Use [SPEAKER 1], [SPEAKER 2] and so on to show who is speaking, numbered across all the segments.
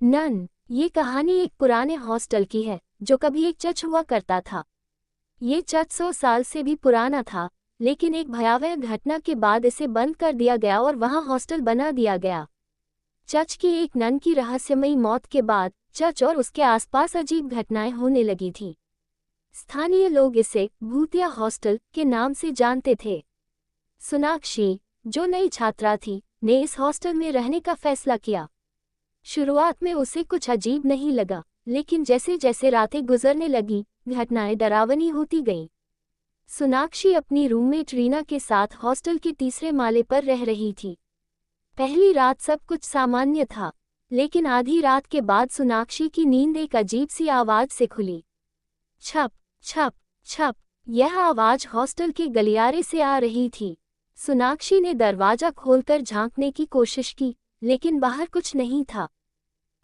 [SPEAKER 1] None. ये कहानी एक पुराने हॉस्टल की है जो कभी एक चर्च हुआ करता था। ये चर्च 100 साल से भी पुराना था, लेकिन एक भयावह घटना के बाद इसे बंद कर दिया गया और वहां हॉस्टल बना दिया गया। चर्च की एक नन की रहस्यमयी मौत के बाद चर्च और उसके आसपास अजीब घटनाएं होने लगी थी। स्थानीय लोग इसे भूतिया हॉस्टल के नाम से जानते थे। सोनाक्षी, जो नई छात्रा थी, ने इस हॉस्टल में रहने का फैसला किया। शुरुआत में उसे कुछ अजीब नहीं लगा, लेकिन जैसे जैसे रातें गुजरने लगी, घटनाएं डरावनी होती गईं। सोनाक्षी अपनी रूममेट रीना के साथ हॉस्टल के तीसरे माले पर रह रही थी। पहली रात सब कुछ सामान्य था, लेकिन आधी रात के बाद सोनाक्षी की नींद एक अजीब सी आवाज से खुली। छप छप छप। यह आवाज हॉस्टल के गलियारे से आ रही थी। सोनाक्षी ने दरवाजा खोलकर झांकने की कोशिश की, लेकिन बाहर कुछ नहीं था।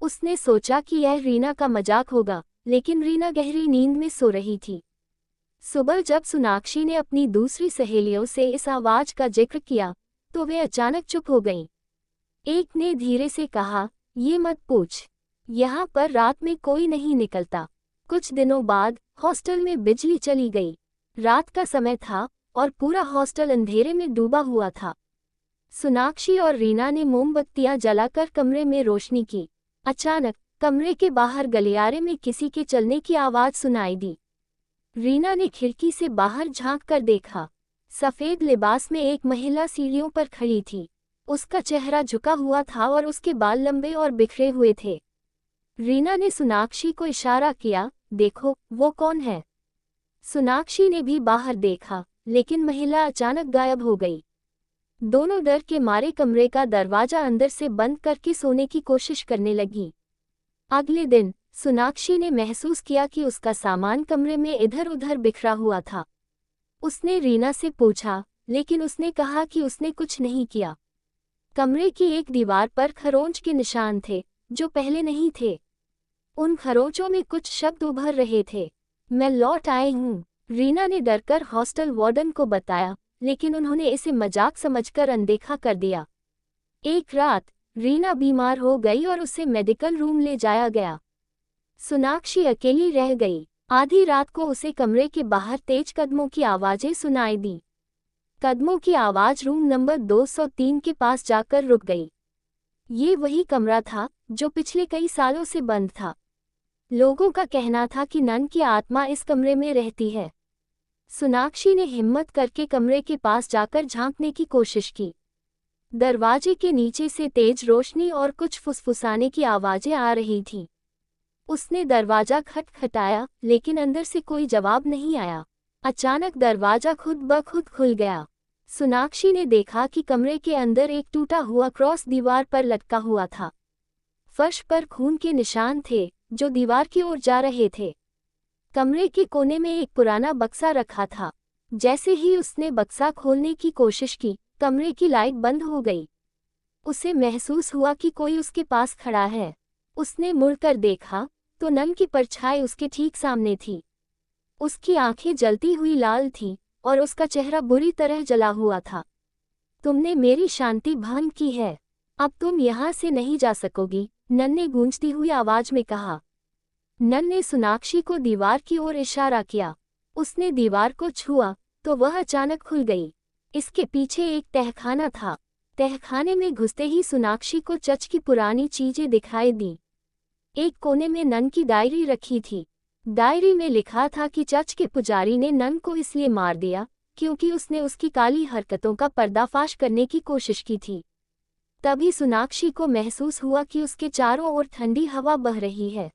[SPEAKER 1] उसने सोचा कि यह रीना का मजाक होगा, लेकिन रीना गहरी नींद में सो रही थी। सुबह जब सोनाक्षी ने अपनी दूसरी सहेलियों से इस आवाज का जिक्र किया, तो वे अचानक चुप हो गईं। एक ने धीरे से कहा, "ये मत पूछ। यहाँ पर रात में कोई नहीं निकलता।" कुछ दिनों बाद हॉस्टल में बिजली चली गई। रात का समय था और पूरा हॉस्टल अंधेरे में डूबा हुआ था। सोनाक्षी और रीना ने मोमबत्तियां जलाकर कमरे में रोशनी की। अचानक कमरे के बाहर गलियारे में किसी के चलने की आवाज सुनाई दी। रीना ने खिड़की से बाहर झांक कर देखा। सफेद लिबास में एक महिला सीढ़ियों पर खड़ी थी। उसका चेहरा झुका हुआ था और उसके बाल लंबे और बिखरे हुए थे। रीना ने सोनाक्षी को इशारा किया, "देखो, वो कौन है?" सोनाक्षी ने भी बाहर देखा, लेकिन महिला अचानक गायब हो गई। दोनों डर के मारे कमरे का दरवाजा अंदर से बंद करके सोने की कोशिश करने लगी। अगले दिन सोनाक्षी ने महसूस किया कि उसका सामान कमरे में इधर उधर बिखरा हुआ था। उसने रीना से पूछा, लेकिन उसने कहा कि उसने कुछ नहीं किया। कमरे की एक दीवार पर खरोंच के निशान थे, जो पहले नहीं थे। उन खरोंचों में कुछ शब्द उभर रहे थे। "मैं लौट आई हूँ," रीना ने डरकर हॉस्टल वार्डन को बताया, लेकिन उन्होंने इसे मजाक समझकर अनदेखा कर दिया। एक रात रीना बीमार हो गई और उसे मेडिकल रूम ले जाया गया। सोनाक्षी अकेली रह गई। आधी रात को उसे कमरे के बाहर तेज कदमों की आवाजें सुनाई दी। कदमों की आवाज रूम नंबर 203 के पास जाकर रुक गई। ये वही कमरा था जो पिछले कई सालों से बंद था। लोगों का कहना था कि नन की आत्मा इस कमरे में रहती है। सोनाक्षी ने हिम्मत करके कमरे के पास जाकर झांकने की कोशिश की। दरवाजे के नीचे से तेज रोशनी और कुछ फुसफुसाने की आवाजें आ रही थीं। उसने दरवाजा खटखटाया, लेकिन अंदर से कोई जवाब नहीं आया। अचानक दरवाजा खुद ब खुद खुल गया। सोनाक्षी ने देखा कि कमरे के अंदर एक टूटा हुआ क्रॉस दीवार पर लटका हुआ था। फर्श पर खून के निशान थे, जो दीवार की ओर जा रहे थे। कमरे के कोने में एक पुराना बक्सा रखा था। जैसे ही उसने बक्सा खोलने की कोशिश की, कमरे की लाइट बंद हो गई। उसे महसूस हुआ कि कोई उसके पास खड़ा है। उसने मुड़कर देखा, तो नन की परछाई उसके ठीक सामने थी। उसकी आंखें जलती हुई लाल थीं और उसका चेहरा बुरी तरह जला हुआ था। "तुमने मेरी शांति भंग की है। अब तुम यहाँ से नहीं जा सकोगी," नन ने गूंजती हुई आवाज में कहा। नन ने सोनाक्षी को दीवार की ओर इशारा किया। उसने दीवार को छुआ, तो वह अचानक खुल गई। इसके पीछे एक तहखाना था। तहखाने में घुसते ही सोनाक्षी को चर्च की पुरानी चीजें दिखाई दी। एक कोने में नन की डायरी रखी थी। डायरी में लिखा था कि चर्च के पुजारी ने नन को इसलिए मार दिया क्योंकि उसने उसकी काली हरकतों का पर्दाफाश करने की कोशिश की थी। तभी सोनाक्षी को महसूस हुआ कि उसके चारों ओर ठंडी हवा बह रही है।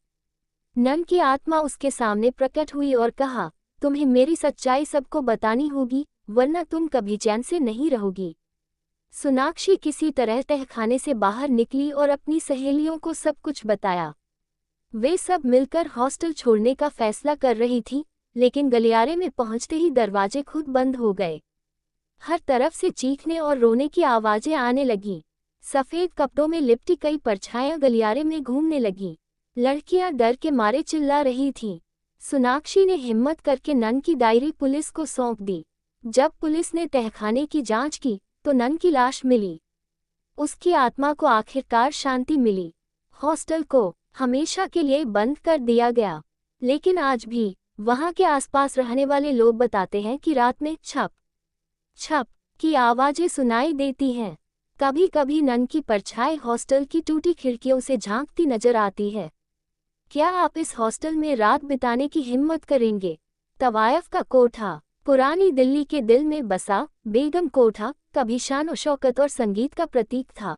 [SPEAKER 1] नन की आत्मा उसके सामने प्रकट हुई और कहा, "तुम्हें मेरी सच्चाई सबको बतानी होगी, वरना तुम कभी चैन से नहीं रहोगी।" सोनाक्षी किसी तरह तहखाने से बाहर निकली और अपनी सहेलियों को सब कुछ बताया। वे सब मिलकर हॉस्टल छोड़ने का फैसला कर रही थीं, लेकिन गलियारे में पहुंचते ही दरवाजे खुद बंद हो गए। हर तरफ से चीखने और रोने की आवाजें आने लगीं। सफेद कपड़ों में लिपटी कई परछाइयां गलियारे में घूमने लगीं। लड़कियां डर के मारे चिल्ला रही थीं। सोनाक्षी ने हिम्मत करके नन की डायरी पुलिस को सौंप दी। जब पुलिस ने तहखाने की जांच की, तो नन की लाश मिली। उसकी आत्मा को आखिरकार शांति मिली। हॉस्टल को हमेशा के लिए बंद कर दिया गया, लेकिन आज भी वहां के आसपास रहने वाले लोग बताते हैं कि रात में छप छप की आवाजें सुनाई देती हैं। कभी कभी नन की परछाई हॉस्टल की टूटी खिड़कियों से झांकती नजर आती है। क्या आप इस हॉस्टल में रात बिताने की हिम्मत करेंगे? तवायफ का कोठा पुरानी दिल्ली के दिल में बसा बेगम कोठा कभी शान शौकत और संगीत का प्रतीक था।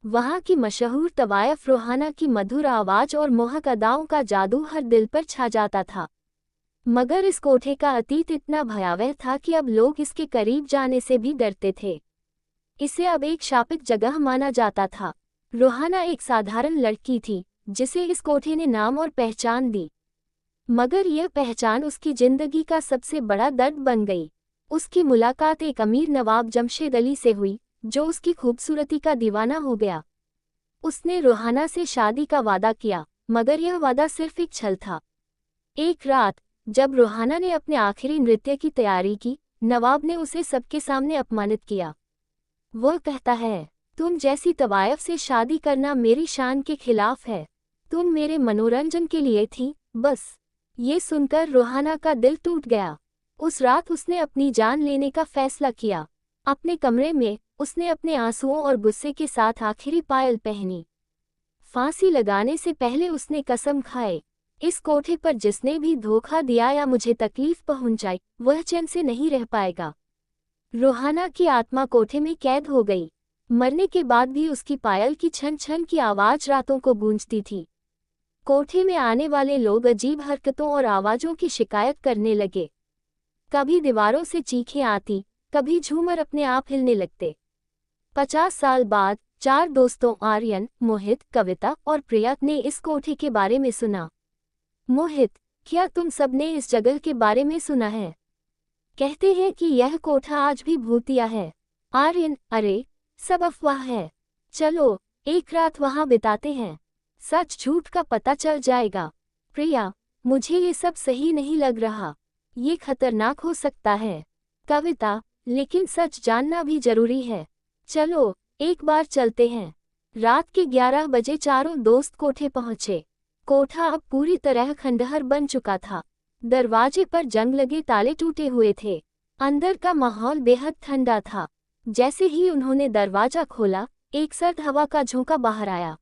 [SPEAKER 1] वहां की मशहूर तवायफ रोहाना की मधुर आवाज और मोहक अदाओं का जादू हर दिल पर छा जाता था। मगर इस कोठे का अतीत इतना भयावह था कि अब लोग इसके करीब जाने से भी डरते थे। इसे अब एक शापित जगह माना जाता था। रोहाना एक साधारण लड़की थी जिसे इस कोठे ने नाम और पहचान दी, मगर यह पहचान उसकी जिंदगी का सबसे बड़ा दर्द बन गई। उसकी मुलाकात एक अमीर नवाब जमशेद अली से हुई जो उसकी खूबसूरती का दीवाना हो गया। उसने रोहाना से शादी का वादा किया, मगर यह वादा सिर्फ एक छल था। एक रात जब रोहाना ने अपने आखिरी नृत्य की तैयारी की, नवाब ने उसे सबके सामने अपमानित किया। वह कहता है, तुम जैसी तवायफ से शादी करना मेरी शान के खिलाफ है। तुम मेरे मनोरंजन के लिए थी बस। ये सुनकर रोहाना का दिल टूट गया। उस रात उसने अपनी जान लेने का फैसला किया। अपने कमरे में उसने अपने आंसुओं और गुस्से के साथ आखिरी पायल पहनी। फांसी लगाने से पहले उसने कसम खाए, इस कोठे पर जिसने भी धोखा दिया या मुझे तकलीफ पहुंचाई, वह चैन से नहीं रह पाएगा। रोहाना की आत्मा कोठे में कैद हो गई। मरने के बाद भी उसकी पायल की छन छन की आवाज रातों को गूंजती थी। कोठे में आने वाले लोग अजीब हरकतों और आवाजों की शिकायत करने लगे। कभी दीवारों से चीखें आती, कभी झूमर अपने आप हिलने लगते। 50 साल बाद 4 दोस्तों आर्यन, मोहित, कविता और प्रिया ने इस कोठे के बारे में सुना। मोहित, क्या तुम सबने इस जगह के बारे में सुना है? कहते हैं कि यह कोठा आज भी भूतिया है। आर्यन, अरे सब अफवाह है। चलो एक रात वहां बिताते हैं, सच झूठ का पता चल जाएगा। प्रिया, मुझे ये सब सही नहीं लग रहा, ये खतरनाक हो सकता है। कविता, लेकिन सच जानना भी जरूरी है। चलो एक बार चलते हैं। रात के 11 बजे चारों दोस्त कोठे पहुंचे। कोठा अब पूरी तरह खंडहर बन चुका था। दरवाजे पर जंग लगे ताले टूटे हुए थे। अंदर का माहौल बेहद ठंडा था। जैसे ही उन्होंने दरवाजा खोला, एक सर्द हवा का झोंका बाहर आया।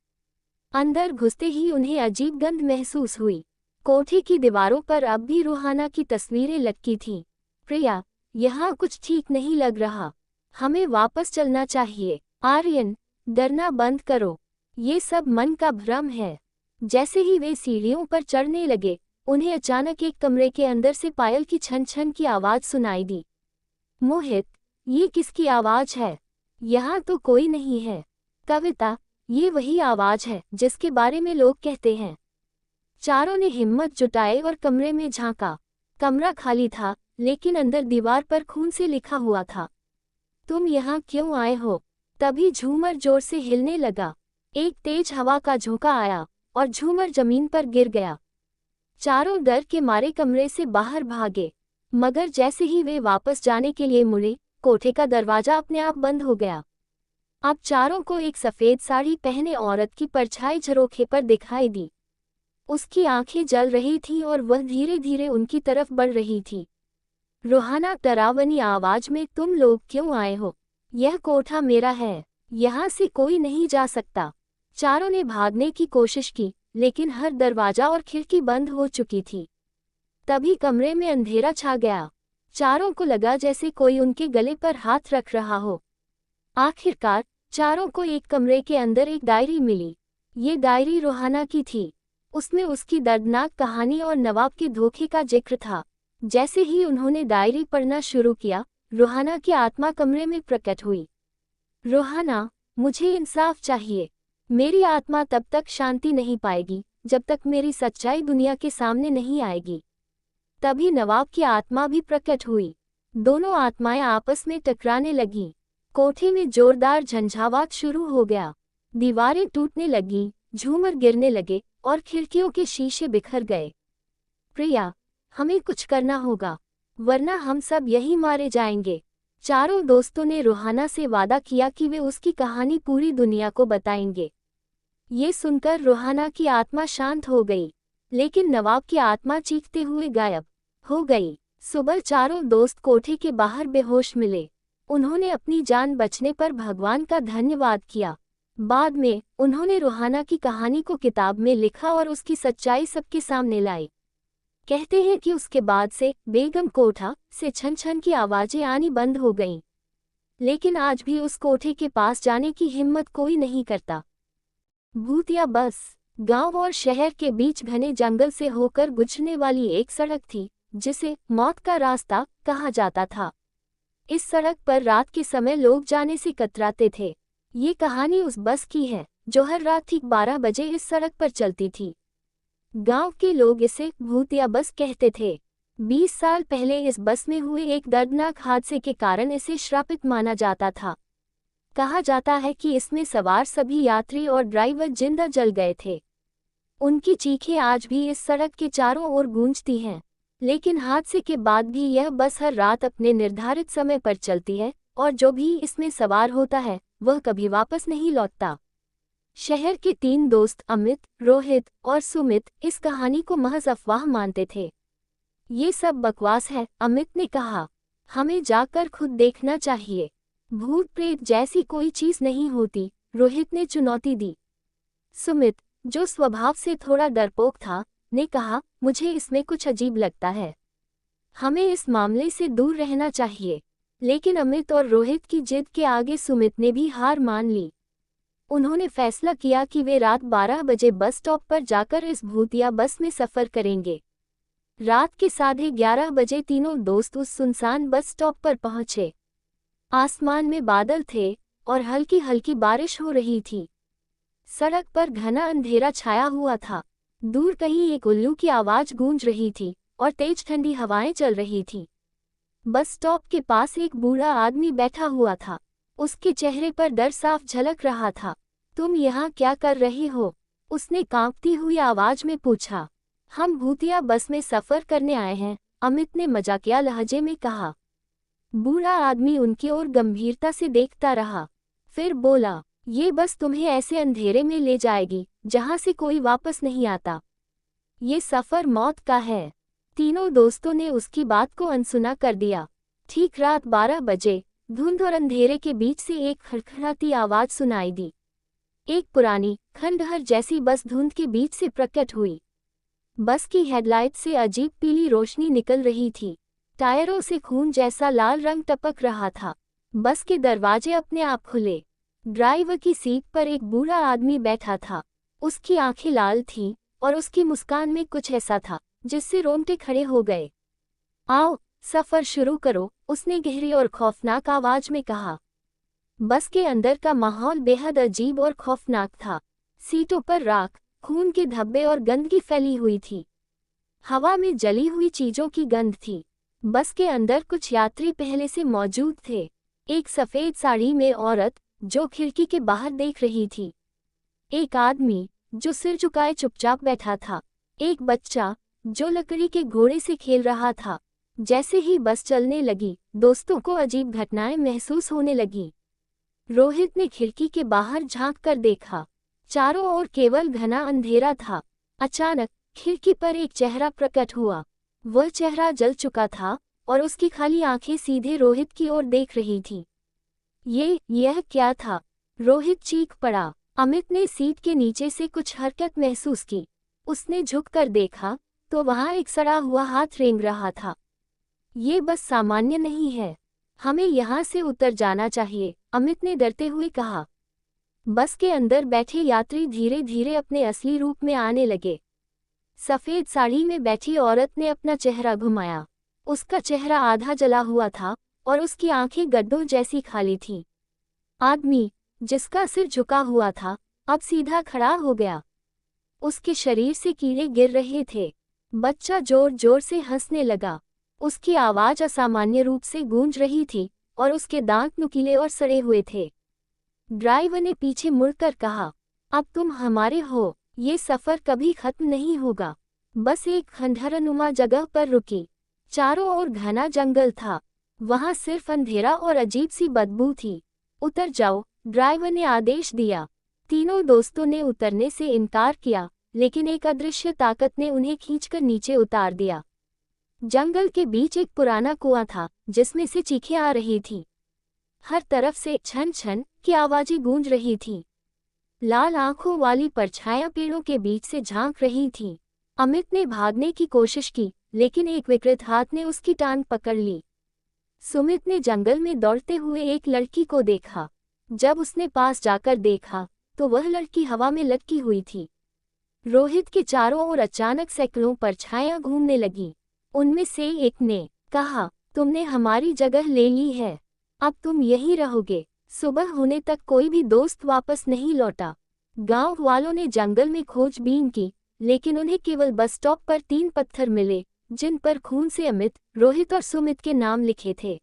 [SPEAKER 1] अंदर घुसते ही उन्हें अजीब गंध महसूस हुई। कोठे की दीवारों पर अब भी रोहाना की तस्वीरें लटकी थीं। प्रिया, यहाँ कुछ ठीक नहीं लग रहा, हमें वापस चलना चाहिए। आर्यन, डरना बंद करो, ये सब मन का भ्रम है। जैसे ही वे सीढ़ियों पर चढ़ने लगे, उन्हें अचानक एक कमरे के अंदर से पायल की छन छन की आवाज सुनाई दी। मोहित, ये किसकी आवाज है? यहाँ तो कोई नहीं है। कविता, ये वही आवाज है जिसके बारे में लोग कहते हैं। चारों ने हिम्मत जुटाई और कमरे में झांका। कमरा खाली था, लेकिन अंदर दीवार पर खून से लिखा हुआ था, तुम यहाँ क्यों आए हो? तभी झूमर जोर से हिलने लगा। एक तेज हवा का झोंका आया और झूमर जमीन पर गिर गया। चारों डर के मारे कमरे से बाहर भागे, मगर जैसे ही वे वापस जाने के लिए मुड़े, कोठे का दरवाजा अपने आप बंद हो गया। अब चारों को एक सफेद साड़ी पहने औरत की परछाई झरोखे पर दिखाई दी। उसकी आंखें जल रही थीं और वह धीरे धीरे उनकी तरफ बढ़ रही थी। रोहाना डरावनी आवाज में, तुम लोग क्यों आए हो? यह कोठा मेरा है, यहाँ से कोई नहीं जा सकता। चारों ने भागने की कोशिश की, लेकिन हर दरवाजा और खिड़की बंद हो चुकी थी। तभी कमरे में अंधेरा छा गया। चारों को लगा जैसे कोई उनके गले पर हाथ रख रहा हो। आखिरकार चारों को एक कमरे के अंदर एक डायरी मिली। ये डायरी रोहाना की थी। उसमें उसकी दर्दनाक कहानी और नवाब के धोखे का जिक्र था। जैसे ही उन्होंने डायरी पढ़ना शुरू किया, रोहाना की आत्मा कमरे में प्रकट हुई। रोहाना, मुझे इंसाफ चाहिए। मेरी आत्मा तब तक शांति नहीं पाएगी जब तक मेरी सच्चाई दुनिया के सामने नहीं आएगी। तभी नवाब की आत्मा भी प्रकट हुई। दोनों आत्माएं आपस में टकराने लगीं। कोठे में जोरदार झंझावात शुरू हो गया। दीवारें टूटने लगीं, झूमर गिरने लगे और खिड़कियों के शीशे बिखर गए। प्रिया, हमें कुछ करना होगा, वरना हम सब यहीं मारे जाएंगे। चारों दोस्तों ने रोहाना से वादा किया कि वे उसकी कहानी पूरी दुनिया को बताएंगे। ये सुनकर रूहाना की आत्मा शांत हो गई, लेकिन नवाब की आत्मा चीखते हुए गायब हो गई। सुबह चारों दोस्त कोठे के बाहर बेहोश मिले। उन्होंने अपनी जान बचने पर भगवान का धन्यवाद किया। बाद में उन्होंने रूहाना की कहानी को किताब में लिखा और उसकी सच्चाई सबके सामने लाई। कहते हैं कि उसके बाद से बेगम कोठा से छन छन की आवाजें आनी बंद हो गईं। लेकिन आज भी उस कोठे के पास जाने की हिम्मत कोई नहीं करता। भूतिया बस गांव और शहर के बीच घने जंगल से होकर गुजरने वाली एक सड़क थी, जिसे मौत का रास्ता कहा जाता था। इस सड़क पर रात के समय लोग जाने से कतराते थे। ये कहानी उस बस की है जो हर रात ठीक 12 बजे इस सड़क पर चलती थी। गांव के लोग इसे भूतिया बस कहते थे। 20 साल पहले इस बस में हुए एक दर्दनाक हादसे के कारण इसे श्रापित माना जाता था। कहा जाता है कि इसमें सवार सभी यात्री और ड्राइवर जिंदा जल गए थे। उनकी चीखें आज भी इस सड़क के चारों ओर गूंजती हैं। लेकिन हादसे के बाद भी यह बस हर रात अपने निर्धारित समय पर चलती है और जो भी इसमें सवार होता है वह कभी वापस नहीं लौटता। शहर के 3 दोस्त अमित, रोहित और सुमित इस कहानी को महज अफवाह मानते थे। ये सब बकवास है, अमित ने कहा। हमें जाकर खुद देखना चाहिए। भूत प्रेत जैसी कोई चीज नहीं होती, रोहित ने चुनौती दी। सुमित, जो स्वभाव से थोड़ा डरपोक था, ने कहा, मुझे इसमें कुछ अजीब लगता है। हमें इस मामले से दूर रहना चाहिए। लेकिन अमित और रोहित की जिद के आगे सुमित ने भी हार मान ली। उन्होंने फैसला किया कि वे रात 12 बजे बस स्टॉप पर जाकर इस भूतिया बस में सफर करेंगे। रात के 11:30 बजे तीनों दोस्त उस सुनसान बस स्टॉप पर पहुंचे। आसमान में बादल थे और हल्की हल्की बारिश हो रही थी। सड़क पर घना अंधेरा छाया हुआ था। दूर कहीं एक उल्लू की आवाज गूंज रही थी और तेज ठंडी हवाएं चल रही थी। बस स्टॉप के पास एक बूढ़ा आदमी बैठा हुआ था। उसके चेहरे पर डर साफ झलक रहा था। तुम यहाँ क्या कर रहे हो? उसने कांपती हुई आवाज में पूछा। हम भूतिया बस में सफर करने आए हैं, अमित ने मजाकिया लहजे में कहा। बूढ़ा आदमी उनकी ओर गंभीरता से देखता रहा। फिर बोला, ये बस तुम्हें ऐसे अंधेरे में ले जाएगी जहां से कोई वापस नहीं आता। ये सफर मौत का है। तीनों दोस्तों ने उसकी बात को अनसुना कर दिया। ठीक रात 12 बजे धुंध और अंधेरे के बीच से एक खड़खड़ाती आवाज सुनाई दी। एक पुरानी खंडहर जैसी बस धुंध के बीच से प्रकट हुई। बस की हेडलाइट से अजीब पीली रोशनी निकल रही थी। टायरों से खून जैसा लाल रंग टपक रहा था। बस के दरवाजे अपने आप खुले। ड्राइवर की सीट पर एक बूढ़ा आदमी बैठा था। उसकी आंखें लाल थीं और उसकी मुस्कान में कुछ ऐसा था जिससे रोंगटे खड़े हो गए। आओ, सफर शुरू करो, उसने गहरी और खौफनाक आवाज में कहा। बस के अंदर का माहौल बेहद अजीब और खौफनाक था। सीटों पर राख, खून के धब्बे और गंदगी फैली हुई थी। हवा में जली हुई चीजों की गंध थी। बस के अंदर कुछ यात्री पहले से मौजूद थे। एक सफेद साड़ी में औरत जो खिड़की के बाहर देख रही थी। एक आदमी जो सिर झुकाए चुपचाप बैठा था। एक बच्चा जो लकड़ी के घोड़े से खेल रहा था। जैसे ही बस चलने लगी, दोस्तों को अजीब घटनाएं महसूस होने लगी। रोहित ने खिड़की के बाहर झांक कर देखा। चारों ओर केवल घना अंधेरा था। अचानक खिड़की पर एक चेहरा प्रकट हुआ। वह चेहरा जल चुका था और उसकी खाली आंखें सीधे रोहित की ओर देख रही थीं। यह क्या था? रोहित चीख पड़ा। अमित ने सीट के नीचे से कुछ हरकत महसूस की। उसने झुककर देखा तो वहां एक सड़ा हुआ हाथ रेंग रहा था। ये बस सामान्य नहीं है, हमें यहाँ से उतर जाना चाहिए, अमित ने डरते हुए कहा। बस के अंदर बैठे यात्री धीरे धीरे अपने असली रूप में आने लगे। सफेद साड़ी में बैठी औरत ने अपना चेहरा घुमाया। उसका चेहरा आधा जला हुआ था और उसकी आंखें गड्ढों जैसी खाली थीं। आदमी जिसका सिर झुका हुआ था अब सीधा खड़ा हो गया। उसके शरीर से कीड़े गिर रहे थे। बच्चा जोर जोर से हंसने लगा। उसकी आवाज असामान्य रूप से गूंज रही थी और उसके दांत नुकीले और सड़े हुए थे। ड्राइवर ने पीछे मुड़कर कहा, अब तुम हमारे हो, ये सफर कभी खत्म नहीं होगा। बस एक खंडहरनुमा जगह पर रुकी। चारों ओर घना जंगल था। वहां सिर्फ अंधेरा और अजीब सी बदबू थी। उतर जाओ, ड्राइवर ने आदेश दिया। तीनों दोस्तों ने उतरने से इनकार किया, लेकिन एक अदृश्य ताकत ने उन्हें खींचकर नीचे उतार दिया। जंगल के बीच एक पुराना कुआं था, जिसमें से चीखें आ रही थीं। हर तरफ से छन छन की आवाजें गूंज रही थीं। लाल आंखों वाली परछायां पेड़ों के बीच से झांक रही थीं। अमित ने भागने की कोशिश की, लेकिन एक विकृत हाथ ने उसकी टांग पकड़ ली। सुमित ने जंगल में दौड़ते हुए एक लड़की को देखा। जब उसने पास जाकर देखा, तो वह लड़की हवा में लटकी हुई थी। रोहित के चारों ओर अचानक सैकड़ों परछायां घूमने लगीं। उनमें से एक ने कहा, तुमने हमारी जगह ले ली है, अब तुम यहीं रहोगे। सुबह होने तक कोई भी दोस्त वापस नहीं लौटा। गांव वालों ने जंगल में खोजबीन की, लेकिन उन्हें केवल बस स्टॉप पर 3 पत्थर मिले, जिन पर खून से अमित, रोहित और सुमित के नाम लिखे थे।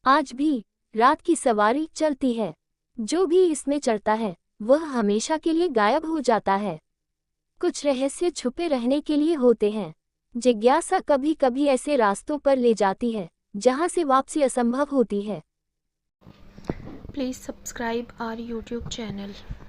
[SPEAKER 1] आज भी रात की सवारी चलती है। जो भी इसमें चढ़ता है, वह हमेशा के लिए गायब हो जाता है। कुछ रहस्य छुपे रहने के लिए होते हैं। जिज्ञासा कभी कभी ऐसे रास्तों पर ले जाती है, जहां से वापसी असंभव होती है।
[SPEAKER 2] Please subscribe our YouTube channel.